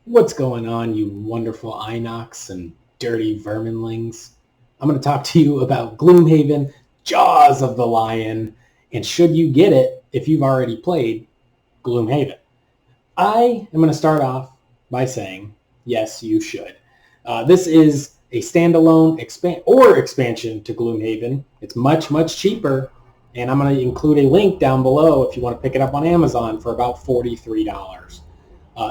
What's going on, you wonderful Inox and dirty verminlings? I'm going to talk to you about Gloomhaven, Jaws of the Lion, and should you get it if you've already played Gloomhaven. I am going to start off by saying, yes, you should. This is a standalone expansion to Gloomhaven. It's much, much cheaper, and I'm going to include a link down below if you want to pick it up on Amazon for about $43.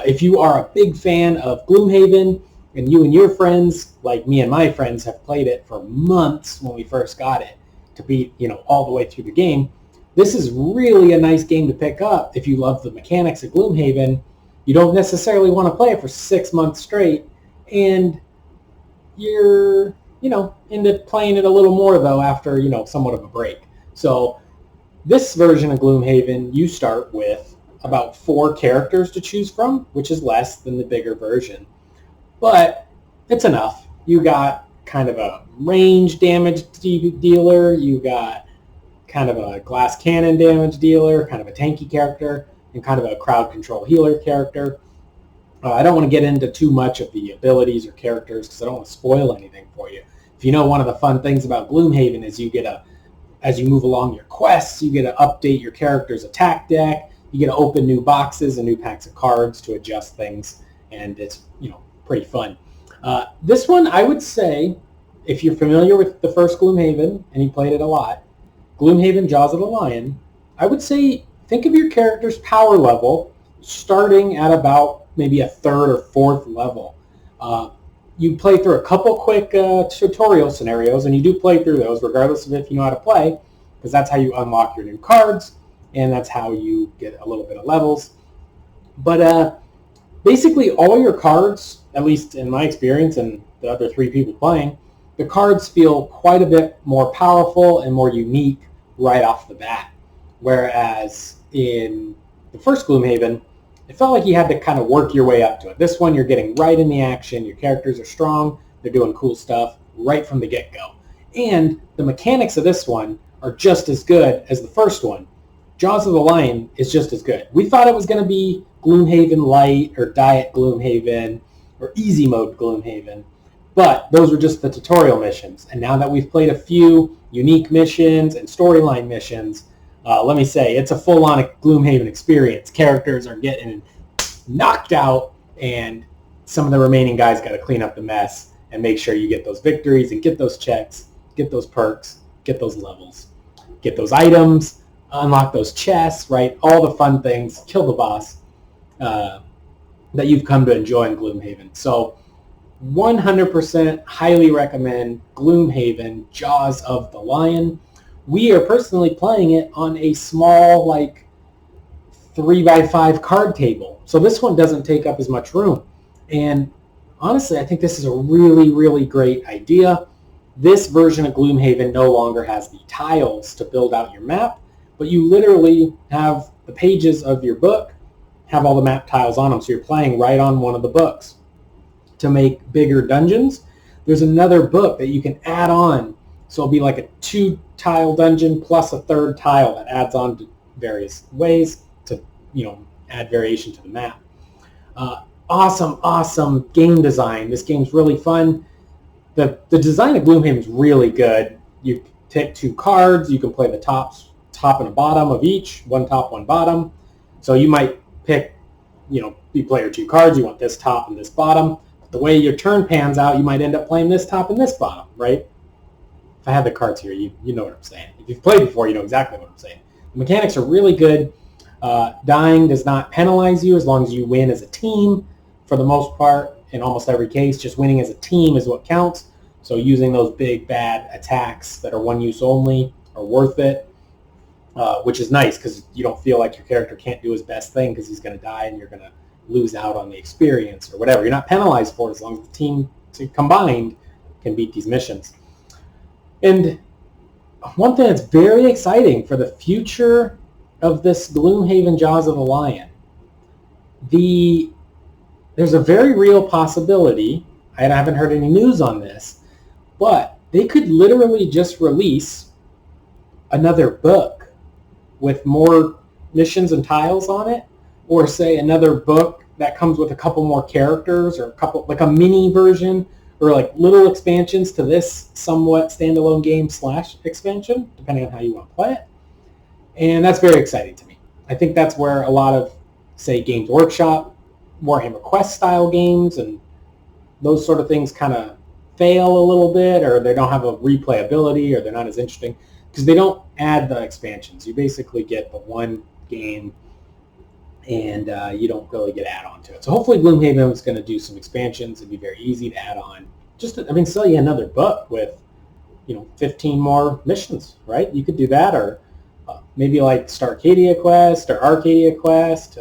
If you are a big fan of Gloomhaven and you and your friends, like me and my friends, have played it for months when we first got it to beat, all the way through the game, this is really a nice game to pick up if you love the mechanics of Gloomhaven. You don't necessarily want to play it for 6 months straight, and you're, into playing it a little more, though, after, somewhat of a break. So this version of Gloomhaven, you start with about 4 characters to choose from, which is less than the bigger version. But it's enough. You got kind of a range damage dealer, you got kind of a glass cannon damage dealer, kind of a tanky character, and kind of a crowd control healer character. I don't want to get into too much of the abilities or characters because I don't want to spoil anything for you. If you know, one of the fun things about Gloomhaven is as you move along your quests, you get to update your character's attack deck. You get to open new boxes and new packs of cards to adjust things, and it's pretty fun. This one, I would say, if you're familiar with the first Gloomhaven and you played it a lot, Gloomhaven Jaws of the Lion, I would say think of your character's power level starting at about maybe a 3rd or 4th level. You play through a couple quick tutorial scenarios, and you do play through those regardless of if you know how to play, because that's how you unlock your new cards, and that's how you get a little bit of levels. But basically all your cards, at least in my experience and the other 3 people playing, the cards feel quite a bit more powerful and more unique right off the bat. Whereas in the first Gloomhaven, it felt like you had to kind of work your way up to it. This one, you're getting right in the action. Your characters are strong. They're doing cool stuff right from the get-go. And the mechanics of this one are just as good as the first one. Jaws of the Lion is just as good. We thought it was going to be Gloomhaven Light or Diet Gloomhaven or Easy Mode Gloomhaven, but those were just the tutorial missions. And now that we've played a few unique missions and storyline missions, let me say, it's a full-on Gloomhaven experience. Characters are getting knocked out, and some of the remaining guys got to clean up the mess and make sure you get those victories and get those checks, get those perks, get those levels, get those items, unlock those chests, right? All the fun things, kill the boss that you've come to enjoy in Gloomhaven. So 100% highly recommend Gloomhaven Jaws of the Lion. We are personally playing it on a small, 3x5 card table. So this one doesn't take up as much room. And honestly, I think this is a really, really great idea. This version of Gloomhaven no longer has the tiles to build out your map, but you literally have the pages of your book have all the map tiles on them, so you're playing right on one of the books. To make bigger dungeons, there's another book that you can add on, so it'll be like a 2-tile dungeon plus a 3rd tile that adds on to various ways to add variation to the map. Awesome game design. This game's really fun. The design of Gloomhaven is really good. You take 2 cards, you can play the top and the bottom of each, one top, one bottom. So you might pick, you play your 2 cards, you want this top and this bottom. But the way your turn pans out, you might end up playing this top and this bottom, right? If I had the cards here, you know what I'm saying. If you've played before, you know exactly what I'm saying. The mechanics are really good. Dying does not penalize you as long as you win as a team. For the most part, in almost every case, just winning as a team is what counts. So using those big, bad attacks that are one use only are worth it. Which is nice because you don't feel like your character can't do his best thing because he's going to die and you're going to lose out on the experience or whatever. You're not penalized for it as long as the team combined can beat these missions. And one thing that's very exciting for the future of this Gloomhaven Jaws of the Lion, there's a very real possibility, I haven't heard any news on this, but they could literally just release another book with more missions and tiles on it, or say another book that comes with a couple more characters or a couple, like a mini version or like little expansions to this somewhat standalone game / expansion, depending on how you want to play it. And that's very exciting to me. I think that's where a lot of, say, Games Workshop, Warhammer Quest style games and those sort of things kind of fail a little bit, or they don't have a replayability, or they're not as interesting because they don't add the expansions. You basically get the one game and you don't really get add-on to it. So hopefully Gloomhaven is going to do some expansions. It'd be very easy to add on. Just, sell you another book with, 15 more missions, right? You could do that, or maybe like Starcadia Quest or Arcadia Quest,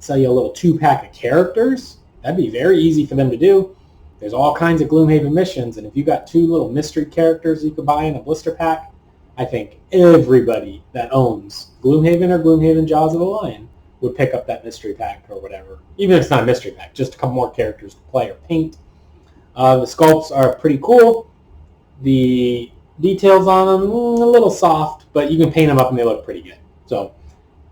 sell you a little 2-pack of characters. That'd be very easy for them to do. There's all kinds of Gloomhaven missions, and if you got 2 little mystery characters you could buy in a blister pack, I think everybody that owns Gloomhaven or Gloomhaven Jaws of the Lion would pick up that mystery pack or whatever. Even if it's not a mystery pack, just a couple more characters to play or paint. The sculpts are pretty cool. The details on them, a little soft, but you can paint them up and they look pretty good. So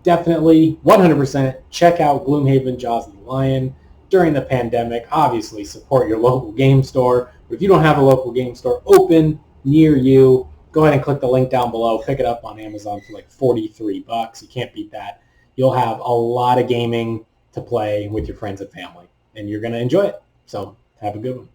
definitely, 100%, check out Gloomhaven Jaws of the Lion during the pandemic. Obviously, support your local game store. But if you don't have a local game store open near you, go ahead and click the link down below. Pick it up on Amazon for like $43. You can't beat that. You'll have a lot of gaming to play with your friends and family, and you're going to enjoy it. So have a good one.